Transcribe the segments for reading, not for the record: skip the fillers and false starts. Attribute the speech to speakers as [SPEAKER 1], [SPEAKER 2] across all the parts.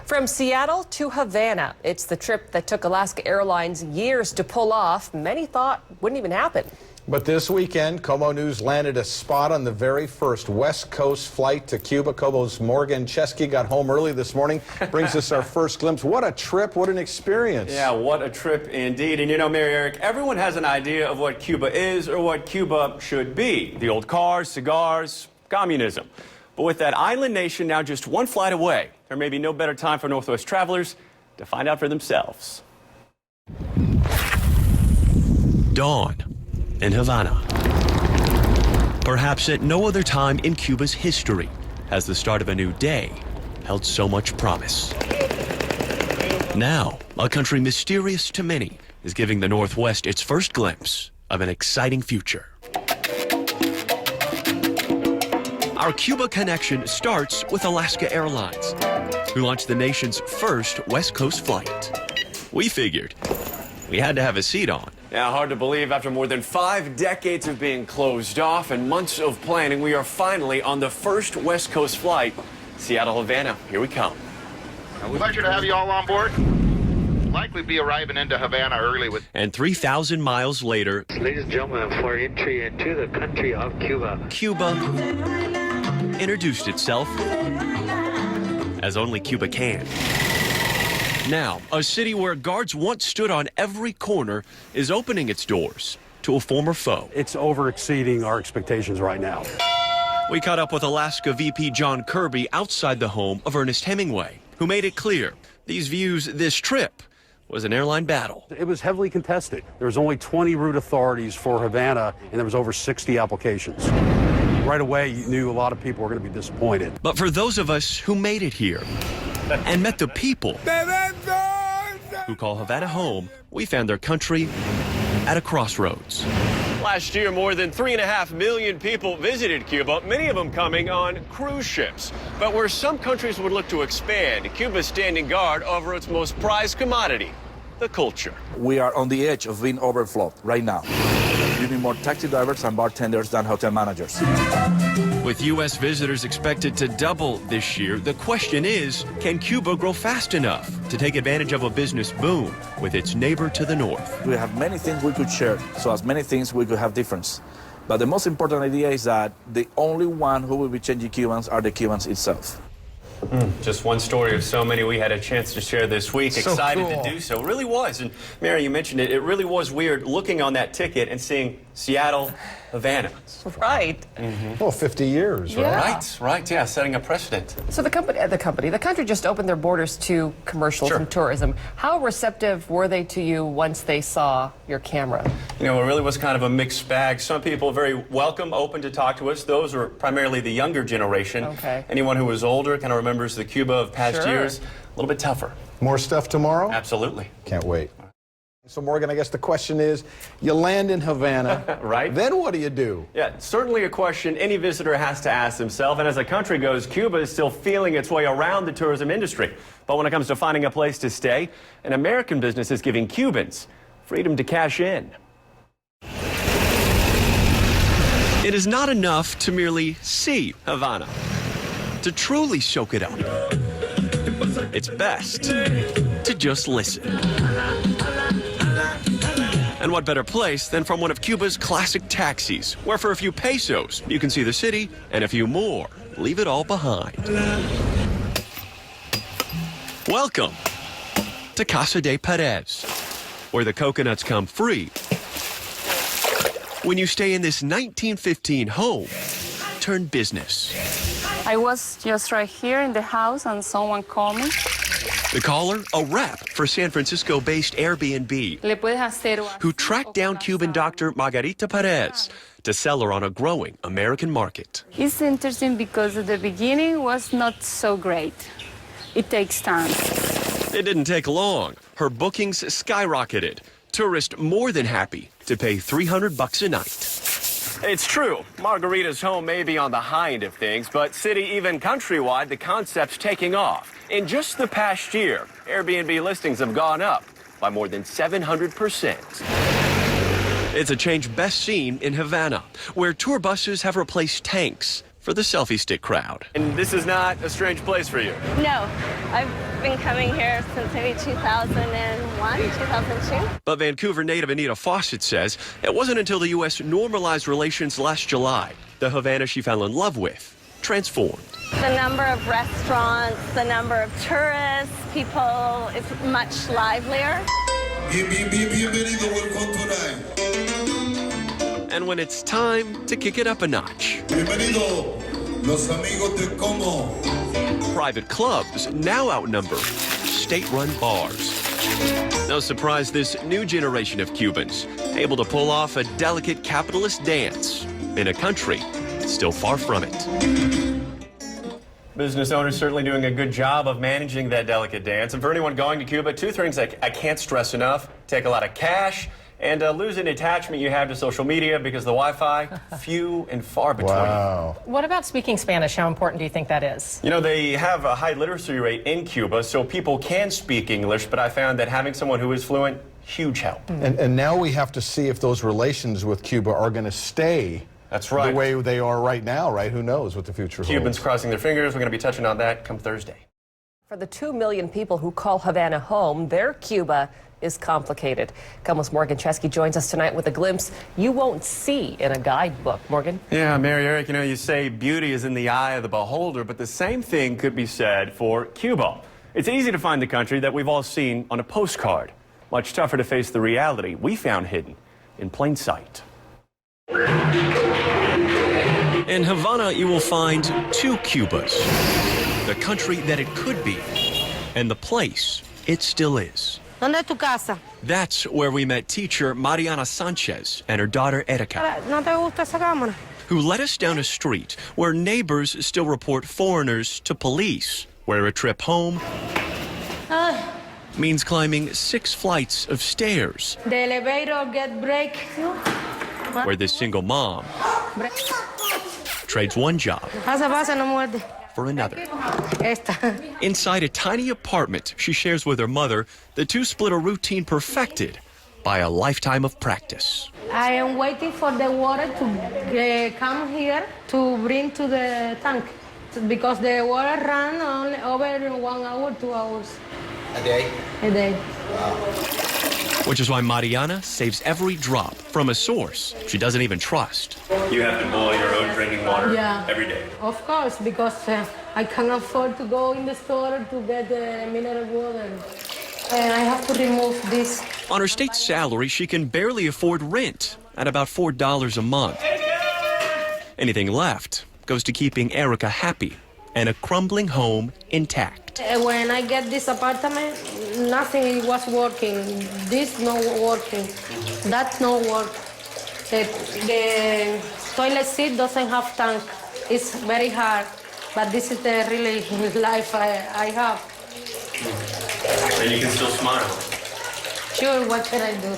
[SPEAKER 1] From Seattle to Havana, it's the trip that took Alaska Airlines years to pull off. Many thought wouldn't even happen.
[SPEAKER 2] But this weekend, Como News landed a spot on the very first West Coast flight to Cuba. Como's Morgan Chesky got home early this morning. Brings us our first glimpse. What a trip. What an experience.
[SPEAKER 3] Yeah, what a trip indeed. And you know, Mary Eric, everyone has an idea of what Cuba is or what Cuba should be. The old cars, cigars, communism. But with that island nation now just one flight away, there may be no better time for Northwest travelers to find out for themselves.
[SPEAKER 4] Dawn in Havana. Perhaps at no other time in Cuba's history has the start of a new day held so much promise. Now, a country mysterious to many is giving the Northwest its first glimpse of an exciting future. Our Cuba connection starts with Alaska Airlines, who launched the nation's first West Coast flight. We figured we had to have a seat on.
[SPEAKER 3] Yeah, hard to believe after more than 5 decades of being closed off and months of planning, we are finally on the first West Coast flight. Seattle, Havana, here we come.
[SPEAKER 5] Pleasure to have you all on board. Likely be arriving into Havana early with...
[SPEAKER 4] And 3,000 miles later,
[SPEAKER 6] ladies and gentlemen, for entry into the country of Cuba.
[SPEAKER 4] Cuba introduced itself as only Cuba can. Now, a city where guards once stood on every corner is opening its doors to a former foe.
[SPEAKER 7] It's over-exceeding our expectations right now.
[SPEAKER 4] We caught up with Alaska VP John Kirby outside the home of Ernest Hemingway, who made it clear these views, this trip, was an airline battle.
[SPEAKER 7] It was heavily contested. There was only 20 route authorities for Havana, and there was over 60 applications. Right away, you knew a lot of people were going to be disappointed.
[SPEAKER 4] But for those of us who made it here and met the people who call Havana home, we found their country at a crossroads.
[SPEAKER 3] Last year, more than 3.5 million people visited Cuba, many of them coming on cruise ships. But where some countries would look to expand, Cuba's standing guard over its most prized commodity, the culture.
[SPEAKER 8] We are on the edge of being overflowed right now. You need more taxi drivers and bartenders than hotel managers.
[SPEAKER 4] With U.S. visitors expected to double this year, the question is, can Cuba grow fast enough to take advantage of a business boom with its neighbor to the north?
[SPEAKER 8] We have many things we could share, so as many things we could have difference. But the most important idea is that the only one who will be changing Cubans are the Cubans itself.
[SPEAKER 3] Just one story of so many we had a chance to share this week.
[SPEAKER 2] So
[SPEAKER 3] Excited
[SPEAKER 2] cool.
[SPEAKER 3] to do so. It really was. And Mary, you mentioned it. It really was weird looking on that ticket and seeing Seattle, Havana.
[SPEAKER 1] Right.
[SPEAKER 2] Well, 50 years, right?
[SPEAKER 1] Yeah.
[SPEAKER 3] Right, yeah, setting a precedent.
[SPEAKER 1] So the country just opened their borders to commercials
[SPEAKER 3] Sure.
[SPEAKER 1] and tourism. How receptive were they to you once they saw your camera?
[SPEAKER 3] You know, it really was kind of a mixed bag. Some people very welcome, open to talk to us. Those are primarily the younger generation.
[SPEAKER 1] Okay.
[SPEAKER 3] Anyone who was older kind of remembers the Cuba of past
[SPEAKER 1] Sure.
[SPEAKER 3] years. A little bit tougher.
[SPEAKER 2] More stuff tomorrow?
[SPEAKER 3] Absolutely.
[SPEAKER 2] Can't wait. So, Morgan, I guess the question is, you land in Havana.
[SPEAKER 3] Right.
[SPEAKER 2] Then what do you do?
[SPEAKER 3] Yeah, certainly a question any visitor has to ask themselves. And as the country goes, Cuba is still feeling its way around the tourism industry. But when it comes to finding a place to stay, an American business is giving Cubans freedom to cash in.
[SPEAKER 4] It is not enough to merely see Havana. To truly soak it up, it's best to just listen. And what better place than from one of Cuba's classic taxis, where for a few pesos you can see the city and a few more leave it all behind. Welcome to Casa de Perez, where the coconuts come free when you stay in this 1915 home turned business.
[SPEAKER 9] I was just right here in the house and someone called me.
[SPEAKER 4] The caller, a rep for San Francisco-based Airbnb, who tracked down Cuban doctor Margarita Perez to sell her on a growing American market.
[SPEAKER 9] It's interesting because at the beginning was not so great. It takes time.
[SPEAKER 4] It didn't take long. Her bookings skyrocketed. Tourists more than happy to pay $300 a night.
[SPEAKER 3] It's true. Margarita's home may be on the high end of things, but city, even countrywide, the concept's taking off. In just the past year, Airbnb listings have gone up by more than 700%.
[SPEAKER 4] It's a change best seen in Havana, where tour buses have replaced tanks, for the selfie stick crowd.
[SPEAKER 3] And this is not a strange place for you.
[SPEAKER 10] No, I've been coming here since maybe 2001, 2002.
[SPEAKER 4] But Vancouver native Anita Fawcett says it wasn't until the U.S. normalized relations last July the Havana she fell in love with transformed.
[SPEAKER 10] The number of restaurants, the number of tourists, people, it's much livelier.
[SPEAKER 4] And when it's time to kick it up a notch, private clubs now outnumber state-run bars. No surprise this new generation of Cubans able to pull off a delicate capitalist dance in a country still far from it.
[SPEAKER 3] Business owners certainly doing a good job of managing that delicate dance. And for anyone going to Cuba, two things I can't stress enough: take a lot of cash and lose an attachment you have to social media, because the Wi-Fi, few and far between.
[SPEAKER 2] Wow.
[SPEAKER 1] What about speaking Spanish? How important do you think that is?
[SPEAKER 3] You know, they have a high literacy rate in Cuba, so people can speak English, but I found that having someone who is fluent, huge help.
[SPEAKER 2] And now we have to see if those relations with Cuba are going to stay.
[SPEAKER 3] That's right.
[SPEAKER 2] The way they are right now, right? Who knows what the future holds.
[SPEAKER 3] Cubans crossing their fingers. We're going to be touching on that come Thursday.
[SPEAKER 1] For the 2 million people who call Havana home, their Cuba is complicated. Como's Morgan Chesky joins us tonight with a glimpse you won't see in a guidebook. Morgan?
[SPEAKER 3] Yeah, Mary Eric, you know, you say beauty is in the eye of the beholder, but the same thing could be said for Cuba. It's easy to find the country that we've all seen on a postcard. Much tougher to face the reality we found hidden in plain sight.
[SPEAKER 4] In Havana, you will find two Cubas. The country that it could be, and the place it still is.
[SPEAKER 11] ¿Dónde es tu casa?
[SPEAKER 4] That's where we met teacher Mariana Sanchez and her daughter Erika,
[SPEAKER 11] ¿No te gusta esa cámara?
[SPEAKER 4] who led us down a street where neighbors still report foreigners to police, where a trip home means climbing 6 flights of stairs,
[SPEAKER 11] The elevator get break.
[SPEAKER 4] where this single mom trades one job
[SPEAKER 11] Pasa, no muerde.
[SPEAKER 4] for another.
[SPEAKER 11] Esta.
[SPEAKER 4] Inside a tiny apartment she shares with her mother, the two split a routine perfected by a lifetime of practice.
[SPEAKER 11] I am waiting for the water to come here to bring to the tank, because the water run only over 1 hour, 2 hours.
[SPEAKER 12] A day?
[SPEAKER 11] A day.
[SPEAKER 4] Which is why Mariana saves every drop from a source she doesn't even trust.
[SPEAKER 3] You have to boil your own drinking water every day.
[SPEAKER 11] Of course, because I can't afford to go in the store to get the mineral water. And I have to remove this.
[SPEAKER 4] On her state salary, she can barely afford rent at about $4 a month. Anything left goes to keeping Erika happy and a crumbling home intact.
[SPEAKER 11] When I get this apartment, nothing was working. This not working. That no work. The toilet seat doesn't have tank. It's very hard. But this is the really life I have.
[SPEAKER 3] And you can still smile.
[SPEAKER 11] Sure, what can I do?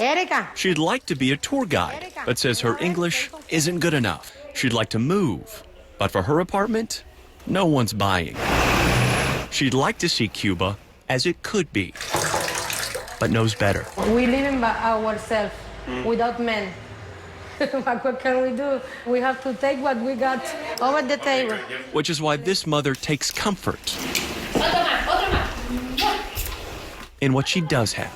[SPEAKER 11] Erika.
[SPEAKER 4] She'd like to be a tour guide, but says her English isn't good enough. She'd like to move, but for her apartment, no one's buying. She'd like to see Cuba as it could be, but knows better.
[SPEAKER 11] We live by ourselves, without men. What can we do? We have to take what we got over the table.
[SPEAKER 4] Which is why this mother takes comfort in what she does have.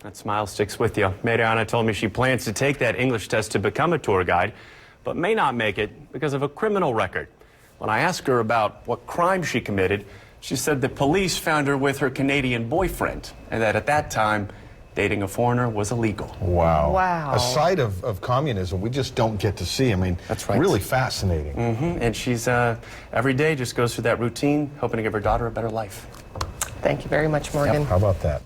[SPEAKER 3] That smile sticks with you. Mariana told me she plans to take that English test to become a tour guide, but may not make it because of a criminal record. When I asked her about what crime she committed, she said the police found her with her Canadian boyfriend, and that at that time, dating a foreigner was illegal.
[SPEAKER 2] Wow.
[SPEAKER 1] Wow.
[SPEAKER 2] A side of communism we just don't get to see. I mean,
[SPEAKER 3] that's right.
[SPEAKER 2] Really fascinating.
[SPEAKER 3] And she's, every day just goes through that routine, hoping to give her daughter a better life.
[SPEAKER 1] Thank you very much, Morgan.
[SPEAKER 2] Yep. How about that?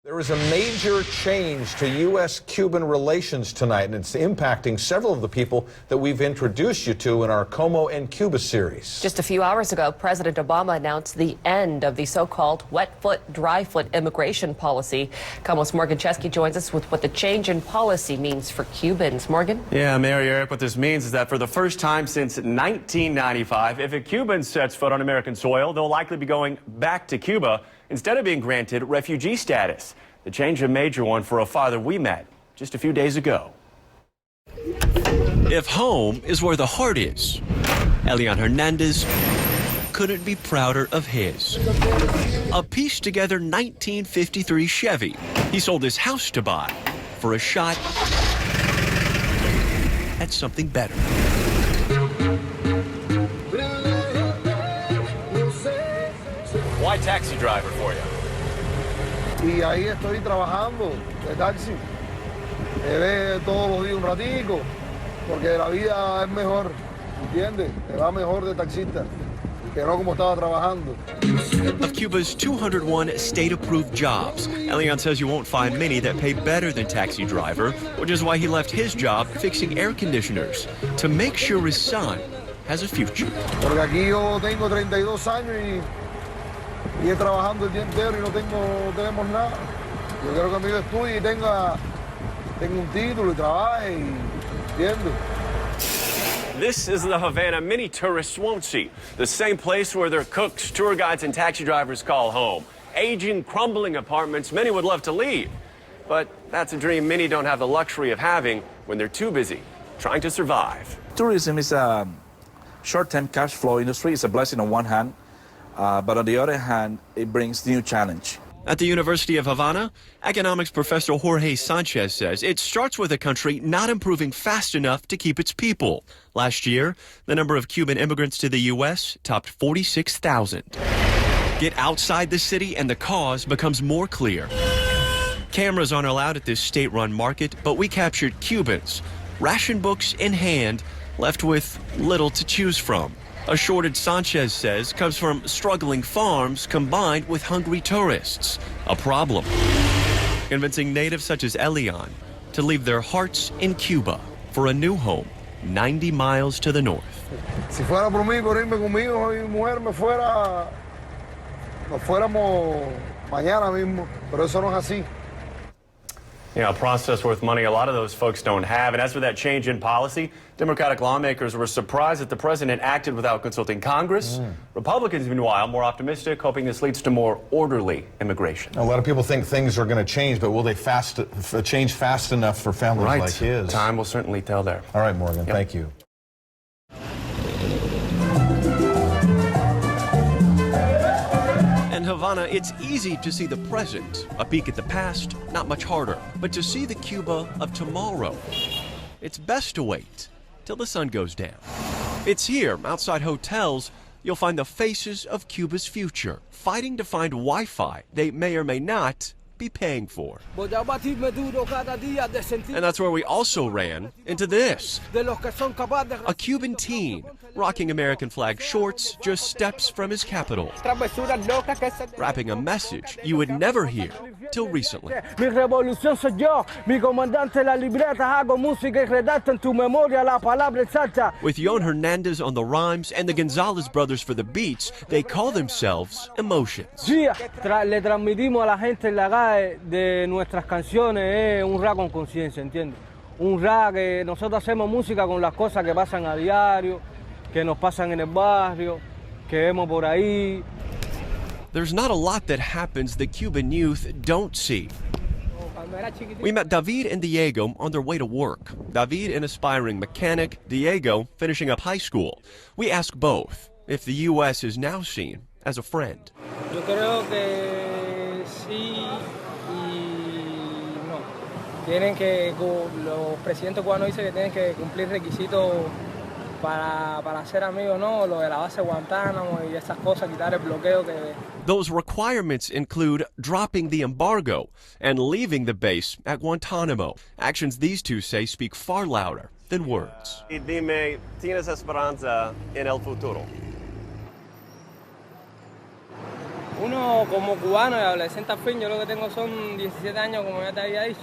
[SPEAKER 2] There is a major change to U.S.-Cuban relations tonight, and it's impacting several of the people that we've introduced you to in our Como and Cuba series.
[SPEAKER 1] Just a few hours ago, President Obama announced the end of the so-called wet foot, dry foot immigration policy. Como's Morgan Chesky joins us with what the change in policy means for Cubans. Morgan?
[SPEAKER 3] Yeah, Mary Eric, what this means is that for the first time since 1995, if a Cuban sets foot on American soil, they'll likely be going back to Cuba instead of being granted refugee status. The change, a major one for a father we met just a few days ago.
[SPEAKER 4] If home is where the heart is, Elian Hernandez couldn't be prouder of his. A pieced-together 1953 Chevy he sold his house to buy for a shot at something better.
[SPEAKER 3] Why taxi driver for you?
[SPEAKER 12] Y ahí estoy trabajando de taxi. Te ve todos los días un ratico, porque la vida es mejor, ¿entiendes? Te va mejor de taxista, que no como estaba trabajando.
[SPEAKER 4] Of Cuba's 201 state-approved jobs, Elian says you won't find many that pay better than taxi driver, which is why he left his job fixing air conditioners to make sure his son has a future.
[SPEAKER 12] Porque aquí yo tengo 32 años y he trabajando el día entero y no tenemos nada. Yo quiero que mi hijo estudie y tenga un título y trabaje, ¿entiendes?
[SPEAKER 3] This is the Havana many tourists won't see. The same place where their cooks, tour guides, and taxi drivers call home. Aging, crumbling apartments many would love to leave. But that's a dream many don't have the luxury of having when they're too busy trying to survive.
[SPEAKER 8] Tourism is a short-term cash flow industry. It's a blessing on one hand, but on the other hand, it brings new challenge.
[SPEAKER 4] At the University of Havana, economics professor Jorge Sanchez says it starts with a country not improving fast enough to keep its people. Last year, the number of Cuban immigrants to the U.S. topped 46,000. Get outside the city and the cause becomes more clear. Cameras aren't allowed at this state-run market, but we captured Cubans, ration books in hand, left with little to choose from. A shortage, Sanchez says, comes from struggling farms combined with hungry tourists. A problem. Convincing natives such as Elian to leave their hearts in Cuba for a new home 90 miles to the north.
[SPEAKER 12] Si fuera por mí, por irme con mi hijo y mi mujer, nos fuéramos mañana mismo, pero eso no es así.
[SPEAKER 3] You know, a process worth money a lot of those folks don't have. And as for that change in policy, Democratic lawmakers were surprised that the president acted without consulting Congress. Republicans, meanwhile, more optimistic, hoping this leads to more orderly immigration.
[SPEAKER 2] A lot of people think things are going to change, but will they change fast enough for families like his?
[SPEAKER 3] Time will certainly tell there.
[SPEAKER 2] All right, Morgan, thank you.
[SPEAKER 4] In Havana, it's easy to see the present, a peek at the past, not much harder. But to see the Cuba of tomorrow, it's best to wait till the sun goes down. It's here, outside hotels, you'll find the faces of Cuba's future, fighting to find Wi-Fi they may or may not be paying for. And that's where we also ran into this. A Cuban teen rocking American flag shorts just steps from his capital, rapping a message you would never hear till recently. With Yon Hernandez on the rhymes and the Gonzalez brothers for the beats, they call themselves Emotions.
[SPEAKER 13] Le transmitimos a la gente en la calle de nuestras canciones, es un rap con conciencia, ¿entiendes? Un rap que nosotros hacemos música con las cosas que pasan a diario, que nos pasan en el barrio, que vemos por ahí.
[SPEAKER 4] There's not a lot that happens the Cuban youth don't see. We met David and Diego on their way to work. David, an aspiring mechanic, Diego finishing up high school. We ask both if the U.S. is now seen as a friend.
[SPEAKER 13] Yo creo que sí y no. Los presidentes cubanos dicen que tienen que cumplir requisitos para ser amigos, ¿no? Lo de la base Guantánamo y esas cosas, quitar el bloqueo que...
[SPEAKER 4] Those requirements include dropping the embargo and leaving the base at Guantánamo. Actions these two say speak far louder than words.
[SPEAKER 3] Y dime, ¿tienes esperanza en el futuro?
[SPEAKER 13] Uno como cubano y adolescente al fin, yo lo que tengo son 17 años, como ya te había dicho.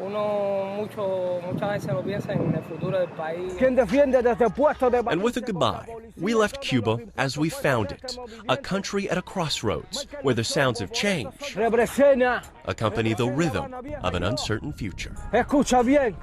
[SPEAKER 13] Uno muchas veces no piensa en el futuro del país.
[SPEAKER 4] And with a goodbye, we left Cuba as we found it, a country at a crossroads where the sounds of change accompany the rhythm of an uncertain future.
[SPEAKER 13] Escucha bien.